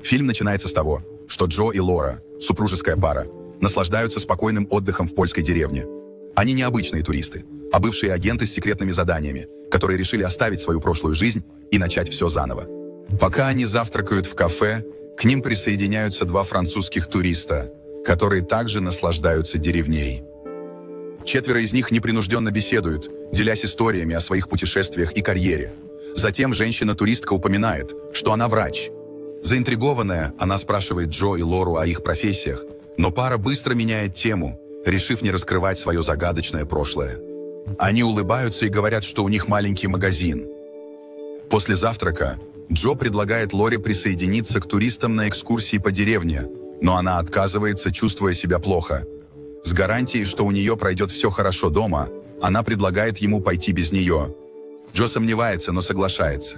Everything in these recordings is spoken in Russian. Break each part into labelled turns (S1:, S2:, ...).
S1: Фильм начинается с того, что Джо и Лора, супружеская пара, наслаждаются спокойным отдыхом в польской деревне. Они не обычные туристы, а бывшие агенты с секретными заданиями, которые решили оставить свою прошлую жизнь и начать все заново. Пока они завтракают в кафе, к ним присоединяются два французских туриста, которые также наслаждаются деревней. 4 из них непринужденно беседуют, делясь историями о своих путешествиях и карьере. Затем женщина-туристка упоминает, что она врач. Заинтригованная, она спрашивает Джо и Лору о их профессиях, но пара быстро меняет тему, решив не раскрывать свое загадочное прошлое. Они улыбаются и говорят, что у них маленький магазин. После завтрака Джо предлагает Лоре присоединиться к туристам на экскурсии по деревне, но она отказывается, чувствуя себя плохо. С гарантией, что у нее пройдет все хорошо дома, она предлагает ему пойти без нее. Джо сомневается, но соглашается.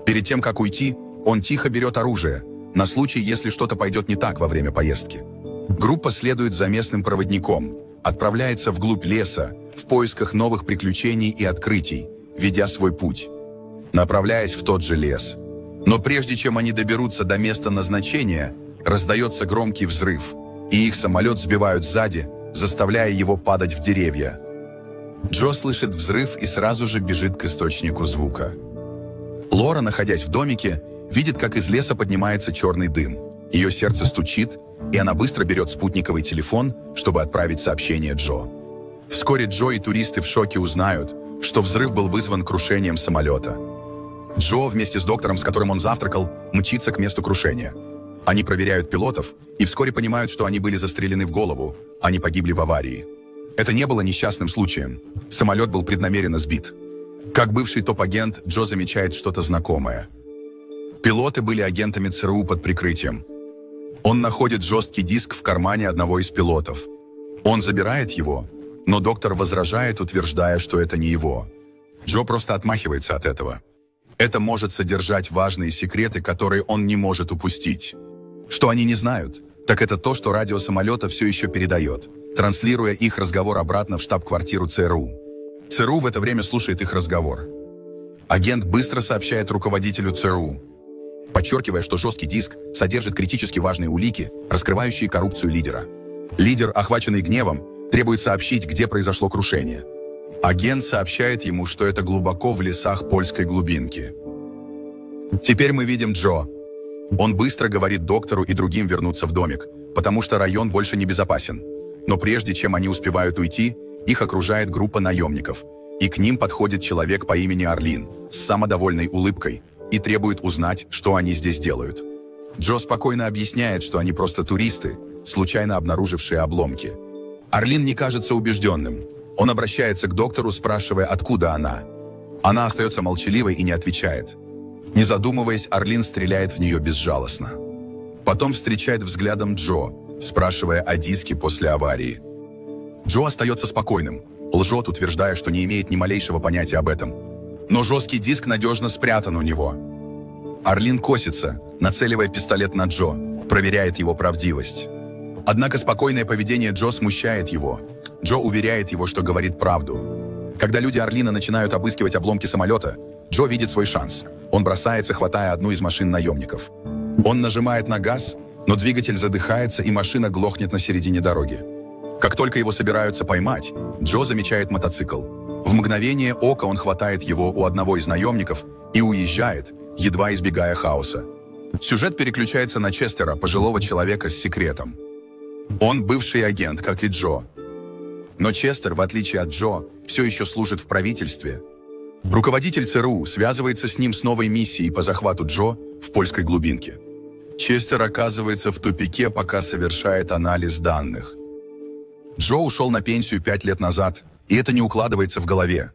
S1: Перед тем, как уйти, он тихо берет оружие, на случай, если что-то пойдет не так во время поездки. Группа следует за местным проводником, отправляется вглубь леса в поисках новых приключений и открытий, ведя свой путь, направляясь в тот же лес. Но прежде чем они доберутся до места назначения, раздается громкий взрыв, и их самолет сбивают сзади, заставляя его падать в деревья. Джо слышит взрыв и сразу же бежит к источнику звука. Лора, находясь в домике, видит, как из леса поднимается черный дым. Ее сердце стучит, и она быстро берет спутниковый телефон, чтобы отправить сообщение Джо. Вскоре Джо и туристы в шоке узнают, что взрыв был вызван крушением самолета. Джо вместе с доктором, с которым он завтракал, мчится к месту крушения. Они проверяют пилотов и вскоре понимают, что они были застрелены в голову, а не погибли в аварии. Это не было несчастным случаем. Самолет был преднамеренно сбит. Как бывший топ-агент, Джо замечает что-то знакомое. Пилоты были агентами ЦРУ под прикрытием. Он находит жесткий диск в кармане одного из пилотов. Он забирает его, но доктор возражает, утверждая, что это не его. Джо просто отмахивается от этого. Это может содержать важные секреты, которые он не может упустить. Что они не знают, так это то, что радио самолета все еще передает, транслируя их разговор обратно в штаб-квартиру ЦРУ. ЦРУ в это время слушает их разговор. Агент быстро сообщает руководителю ЦРУ, подчеркивая, что жесткий диск содержит критически важные улики, раскрывающие коррупцию лидера. Лидер, охваченный гневом, требует сообщить, где произошло крушение. Агент сообщает ему, что это глубоко в лесах польской глубинки. Теперь мы видим Джо. Он быстро говорит доктору и другим вернуться в домик, потому что район больше не безопасен. Но прежде чем они успевают уйти, их окружает группа наемников, и к ним подходит человек по имени Арлин с самодовольной улыбкой и требует узнать, что они здесь делают. Джо спокойно объясняет, что они просто туристы, случайно обнаружившие обломки. Арлин не кажется убежденным. Он обращается к доктору, спрашивая, откуда она. Она остается молчаливой и не отвечает. Не задумываясь, Арлин стреляет в нее безжалостно. Потом встречает взглядом Джо, спрашивая о диске после аварии. Джо остается спокойным, лжет, утверждая, что не имеет ни малейшего понятия об этом. Но жесткий диск надежно спрятан у него. Арлин косится, нацеливая пистолет на Джо, проверяет его правдивость. Однако спокойное поведение Джо смущает его. Джо уверяет его, что говорит правду. Когда люди Арлина начинают обыскивать обломки самолета, Джо видит свой шанс. Он бросается, хватая одну из машин наемников. Он нажимает на газ, но двигатель задыхается, и машина глохнет на середине дороги. Как только его собираются поймать, Джо замечает мотоцикл. В мгновение ока он хватает его у одного из наемников и уезжает, едва избегая хаоса. Сюжет переключается на Честера, пожилого человека с секретом. Он бывший агент, как и Джо. Но Честер, в отличие от Джо, все еще служит в правительстве. Руководитель ЦРУ связывается с ним с новой миссией по захвату Джо в польской глубинке. Честер оказывается в тупике, пока совершает анализ данных. Джо ушел на пенсию 5 лет назад, и это не укладывается в голове.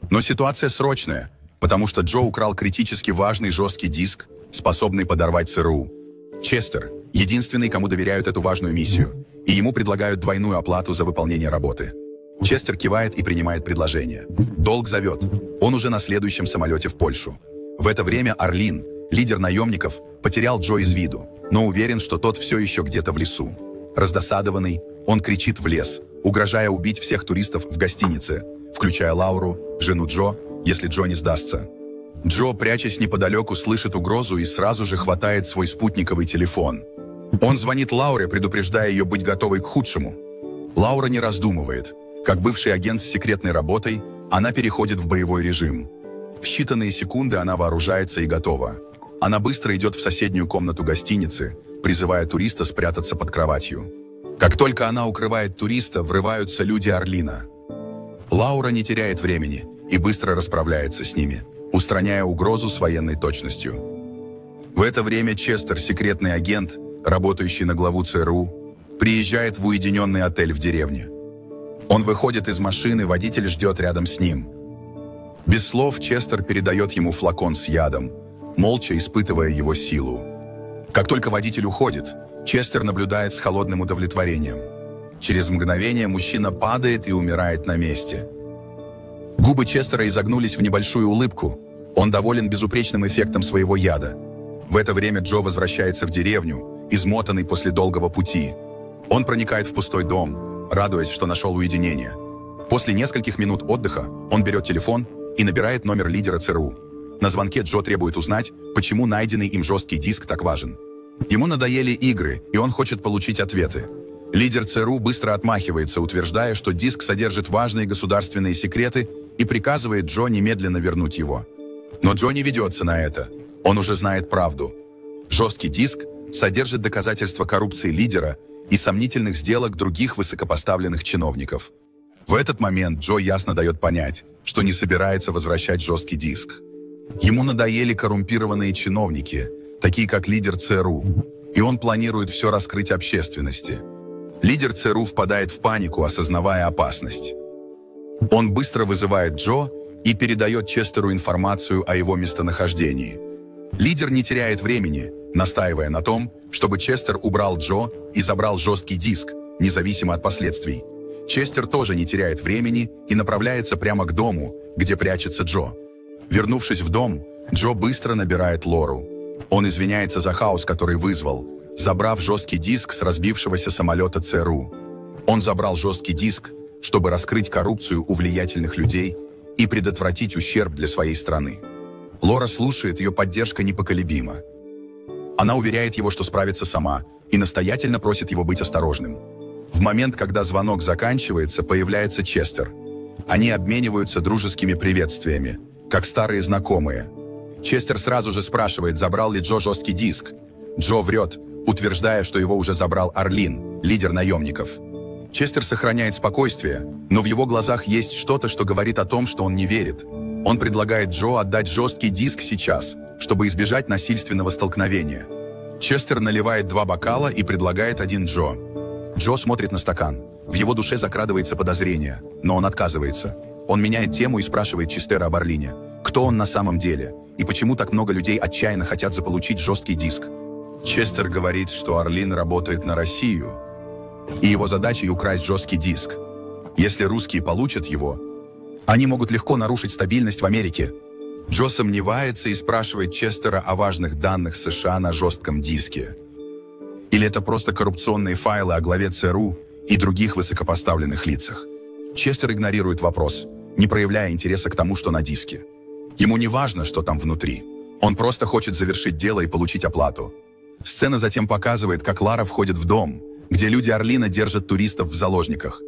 S1: Но ситуация срочная, потому что Джо украл критически важный жесткий диск, способный подорвать ЦРУ. Честер – единственный, кому доверяют эту важную миссию, и ему предлагают двойную оплату за выполнение работы. Честер кивает и принимает предложение. Долг зовет. Он уже на следующем самолете в Польшу. В это время Арлин, лидер наемников, потерял Джо из виду, но уверен, что тот все еще где-то в лесу. Раздосадованный, он кричит в лес, угрожая убить всех туристов в гостинице, включая Лауру, жену Джо, если Джо не сдастся. Джо, прячась неподалеку, слышит угрозу и сразу же хватает свой спутниковый телефон. Он звонит Лауре, предупреждая ее быть готовой к худшему. Лаура не раздумывает. Как бывший агент с секретной работой, она переходит в боевой режим. В считанные секунды она вооружается и готова. Она быстро идет в соседнюю комнату гостиницы, призывая туриста спрятаться под кроватью. Как только она укрывает туриста, врываются люди Орлина. Лаура не теряет времени и быстро расправляется с ними, устраняя угрозу с военной точностью. В это время Честер, секретный агент, работающий на главу ЦРУ, приезжает в уединенный отель в деревне. Он выходит из машины, водитель ждет рядом с ним. Без слов Честер передает ему флакон с ядом, молча испытывая его силу. Как только водитель уходит, Честер наблюдает с холодным удовлетворением. Через мгновение мужчина падает и умирает на месте. Губы Честера изогнулись в небольшую улыбку. Он доволен безупречным эффектом своего яда. В это время Джо возвращается в деревню, измотанный после долгого пути. Он проникает в пустой дом, радуясь, что нашел уединение. После нескольких минут отдыха он берет телефон и набирает номер лидера ЦРУ. На звонке Джо требует узнать, почему найденный им жесткий диск так важен. Ему надоели игры, и он хочет получить ответы. Лидер ЦРУ быстро отмахивается, утверждая, что диск содержит важные государственные секреты и приказывает Джо немедленно вернуть его. Но Джо не ведется на это. Он уже знает правду. Жесткий диск содержит доказательства коррупции лидера и сомнительных сделок других высокопоставленных чиновников. В этот момент Джо ясно дает понять, что не собирается возвращать жесткий диск. Ему надоели коррумпированные чиновники, такие как лидер ЦРУ, и он планирует все раскрыть общественности. Лидер ЦРУ впадает в панику, осознавая опасность. Он быстро вызывает Джо и передает Честеру информацию о его местонахождении. Лидер не теряет времени, настаивая на том, чтобы Честер убрал Джо и забрал жесткий диск, независимо от последствий. Честер тоже не теряет времени и направляется прямо к дому, где прячется Джо. Вернувшись в дом, Джо быстро набирает Лору. Он извиняется за хаос, который вызвал, забрав жесткий диск с разбившегося самолета ЦРУ. Он забрал жесткий диск, чтобы раскрыть коррупцию у влиятельных людей и предотвратить ущерб для своей страны. Лора слушает, ее поддержка непоколебима. Она уверяет его, что справится сама, и настоятельно просит его быть осторожным. В момент, когда звонок заканчивается, появляется Честер. Они обмениваются дружескими приветствиями, как старые знакомые. Честер сразу же спрашивает, забрал ли Джо жесткий диск. Джо врет, утверждая, что его уже забрал Орлин, лидер наемников. Честер сохраняет спокойствие, но в его глазах есть что-то, что говорит о том, что он не верит. Он предлагает Джо отдать жесткий диск сейчас, чтобы избежать насильственного столкновения. Честер наливает 2 бокала и предлагает один Джо. Джо смотрит на стакан. В его душе закрадывается подозрение, но он отказывается. Он меняет тему и спрашивает Честера об Орлине. Кто он на самом деле? И почему так много людей отчаянно хотят заполучить жесткий диск? Честер говорит, что Орлин работает на Россию, и его задачей украсть жесткий диск. Если русские получат его, они могут легко нарушить стабильность в Америке. Джо сомневается и спрашивает Честера о важных данных США на жестком диске. Или это просто коррупционные файлы о главе ЦРУ и других высокопоставленных лицах? Честер игнорирует вопрос, не проявляя интереса к тому, что на диске. Ему не важно, что там внутри. Он просто хочет завершить дело и получить оплату. Сцена затем показывает, как Лара входит в дом, где люди Орлина держат туристов в заложниках.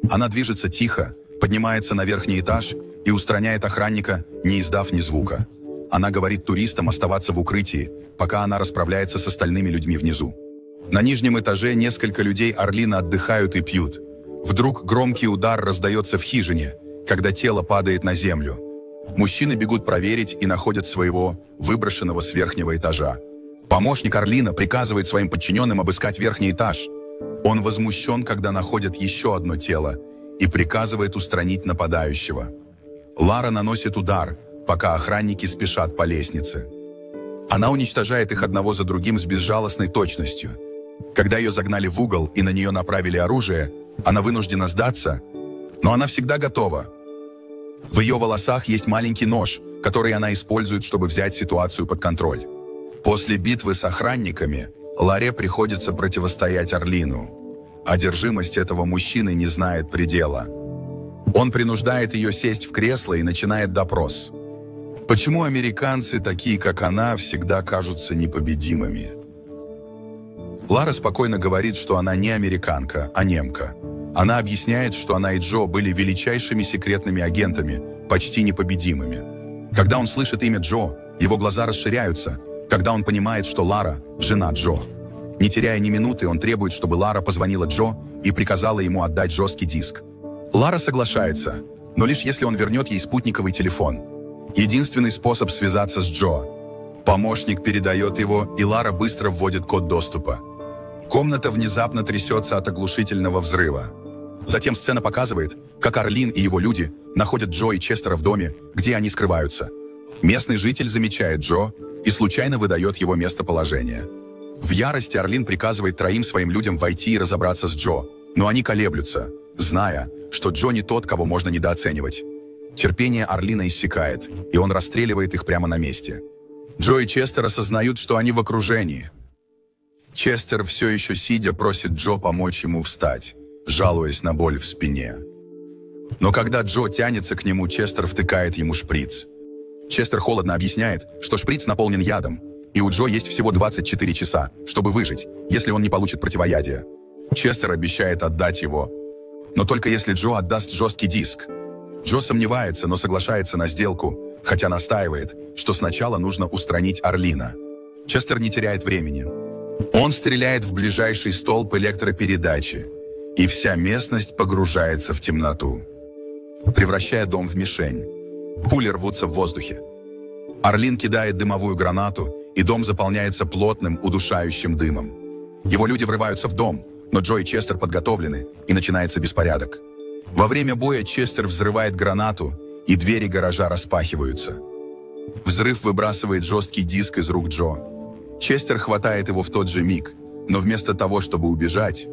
S1: Она движется тихо, поднимается на верхний этаж и устраняет охранника, не издав ни звука. Она говорит туристам оставаться в укрытии, пока она расправляется с остальными людьми внизу. На нижнем этаже несколько людей Орлина отдыхают и пьют. Вдруг громкий удар раздается в хижине, когда тело падает на землю. Мужчины бегут проверить и находят своего, выброшенного с верхнего этажа. Помощник Орлина приказывает своим подчиненным обыскать верхний этаж. Он возмущен, когда находят еще одно тело, и приказывает устранить нападающего. Лара наносит удар, пока охранники спешат по лестнице. Она уничтожает их одного за другим с безжалостной точностью. Когда ее загнали в угол и на нее направили оружие, она вынуждена сдаться, но она всегда готова. В ее волосах есть маленький нож, который она использует, чтобы взять ситуацию под контроль. После битвы с охранниками Ларе приходится противостоять Орлину. Одержимость этого мужчины не знает предела. Он принуждает ее сесть в кресло и начинает допрос. Почему американцы, такие как она, всегда кажутся непобедимыми? Лара спокойно говорит, что она не американка, а немка. Она объясняет, что она и Джо были величайшими секретными агентами, почти непобедимыми. Когда он слышит имя Джо, его глаза расширяются, когда он понимает, что Лара – жена Джо. Не теряя ни минуты, он требует, чтобы Лара позвонила Джо и приказала ему отдать жесткий диск. Лара соглашается, но лишь если он вернет ей спутниковый телефон. Единственный способ связаться с Джо. Помощник передает его, и Лара быстро вводит код доступа. Комната внезапно трясется от оглушительного взрыва. Затем сцена показывает, как Арлин и его люди находят Джо и Честера в доме, где они скрываются. Местный житель замечает Джо и случайно выдает его местоположение. В ярости Арлин приказывает 3 своим людям войти и разобраться с Джо, но они колеблются, зная, что Джо не тот, кого можно недооценивать. Терпение Арлина иссякает, и он расстреливает их прямо на месте. Джо и Честер осознают, что они в окружении. Честер, все еще сидя, просит Джо помочь ему встать, жалуясь на боль в спине. Но когда Джо тянется к нему, Честер втыкает ему шприц. Честер холодно объясняет, что шприц наполнен ядом, и у Джо есть всего 24 часа, чтобы выжить, если он не получит противоядие. Честер обещает отдать его, но только если Джо отдаст жесткий диск. Джо сомневается, но соглашается на сделку, хотя настаивает, что сначала нужно устранить Арлина. Честер не теряет времени. Он стреляет в ближайший столб электропередачи, и вся местность погружается в темноту, превращая дом в мишень. Пули рвутся в воздухе. Арлин кидает дымовую гранату, и дом заполняется плотным, удушающим дымом. Его люди врываются в дом, но Джо и Честер подготовлены, и начинается беспорядок. Во время боя Честер взрывает гранату, и двери гаража распахиваются. Взрыв выбрасывает жесткий диск из рук Джо. Честер хватает его в тот же миг, но вместо того, чтобы убежать,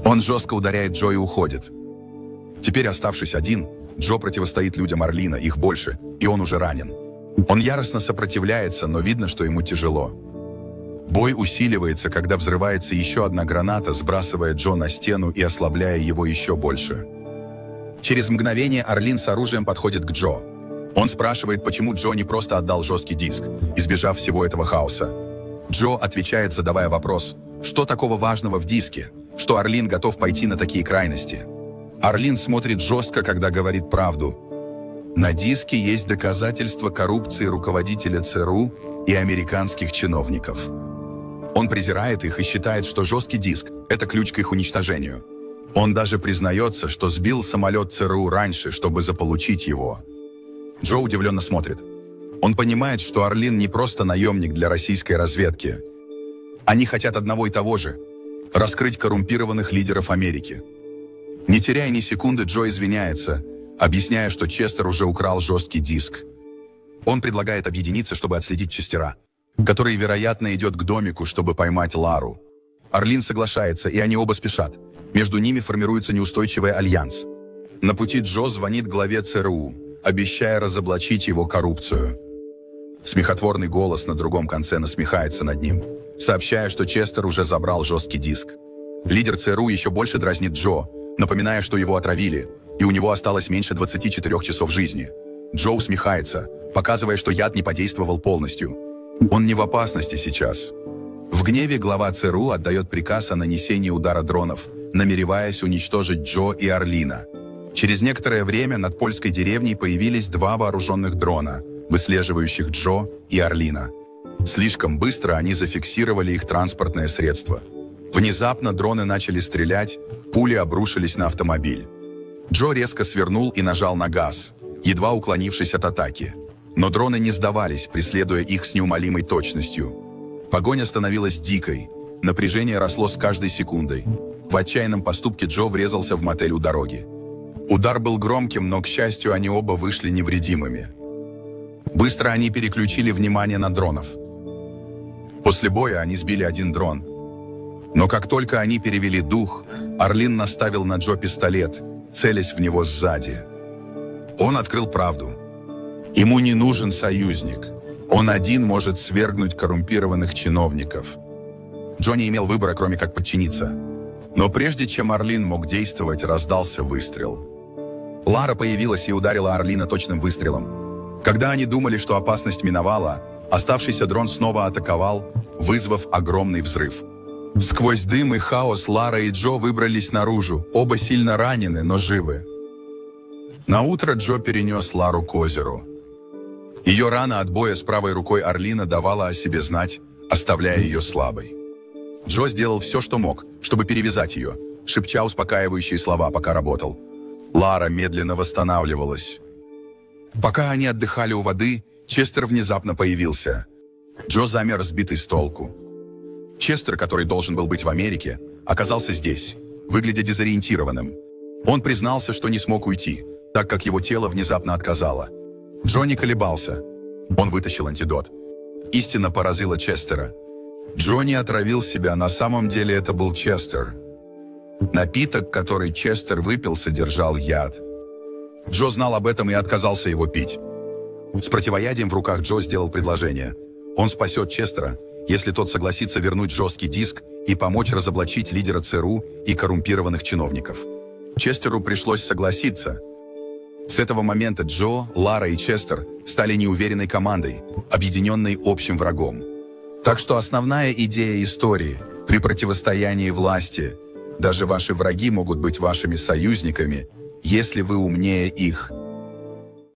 S1: он жестко ударяет Джо и уходит. Теперь, оставшись один, Джо противостоит людям Арлина, их больше, и он уже ранен. Он яростно сопротивляется, но видно, что ему тяжело. Бой усиливается, когда взрывается еще одна граната, сбрасывая Джо на стену и ослабляя его еще больше. Через мгновение Арлин с оружием подходит к Джо. Он спрашивает, почему Джо не просто отдал жесткий диск, избежав всего этого хаоса. Джо отвечает, задавая вопрос, что такого важного в диске, что Арлин готов пойти на такие крайности. Арлин смотрит жестко, когда говорит правду. На диске есть доказательства коррупции руководителя ЦРУ и американских чиновников. Он презирает их и считает, что жесткий диск – это ключ к их уничтожению. Он даже признается, что сбил самолет ЦРУ раньше, чтобы заполучить его. Джо удивленно смотрит. Он понимает, что Арлин не просто наемник для российской разведки. Они хотят одного и того же – раскрыть коррумпированных лидеров Америки. Не теряя ни секунды, Джо извиняется, объясняя, что Честер уже украл жесткий диск. Он предлагает объединиться, чтобы отследить Честера, который, вероятно, идет к домику, чтобы поймать Лару. Арлин соглашается, и они оба спешат. Между ними формируется неустойчивый альянс. На пути Джо звонит главе ЦРУ, обещая разоблачить его коррупцию. Смехотворный голос на другом конце насмехается над ним, сообщая, что Честер уже забрал жесткий диск. Лидер ЦРУ еще больше дразнит Джо, напоминая, что его отравили, и у него осталось меньше 24 часов жизни. Джо усмехается, показывая, что яд не подействовал полностью. Он не в опасности сейчас. В гневе глава ЦРУ отдает приказ о нанесении удара дронов, намереваясь уничтожить Джо и Арлина. Через некоторое время над польской деревней появились 2 вооруженных дрона, выслеживающих Джо и Арлина. Слишком быстро они зафиксировали их транспортное средство. Внезапно дроны начали стрелять, пули обрушились на автомобиль. Джо резко свернул и нажал на газ, едва уклонившись от атаки. Но дроны не сдавались, преследуя их с неумолимой точностью. Погоня становилась дикой, напряжение росло с каждой секундой. В отчаянном поступке Джо врезался в мотель у дороги. Удар был громким, но, к счастью, они оба вышли невредимыми. Быстро они переключили внимание на дронов. После боя они сбили 1 дрон. Но как только они перевели дух, Арлин наставил на Джо пистолет, целясь в него сзади. Он открыл правду. Ему не нужен союзник. Он один может свергнуть коррумпированных чиновников. Джо не имел выбора, кроме как подчиниться. Но прежде чем Арлин мог действовать, раздался выстрел. Лара появилась и ударила Арлина точным выстрелом. Когда они думали, что опасность миновала, оставшийся дрон снова атаковал, вызвав огромный взрыв. Сквозь дым и хаос Лара и Джо выбрались наружу, оба сильно ранены, но живы. Наутро Джо перенес Лару к озеру. Ее рана от боя с правой рукой Орлина давала о себе знать, оставляя ее слабой. Джо сделал все, что мог, чтобы перевязать ее, шепча успокаивающие слова, пока работал. Лара медленно восстанавливалась. Пока они отдыхали у воды, Честер внезапно появился. Джо замер, сбитый с толку. Честер, который должен был быть в Америке, оказался здесь, выглядя дезориентированным. Он признался, что не смог уйти, так как его тело внезапно отказало. Джо не колебался. Он вытащил антидот. Истина поразила Честера. Джо не отравил себя, на самом деле это был Честер. Напиток, который Честер выпил, содержал яд. Джо знал об этом и отказался его пить. С противоядием в руках Джо сделал предложение. Он спасет Честера, если тот согласится вернуть жесткий диск и помочь разоблачить лидера ЦРУ и коррумпированных чиновников. Честеру пришлось согласиться. С этого момента Джо, Лара и Честер стали неуверенной командой, объединенной общим врагом. Так что основная идея истории – при противостоянии власти. Даже ваши враги могут быть вашими союзниками, если вы умнее их.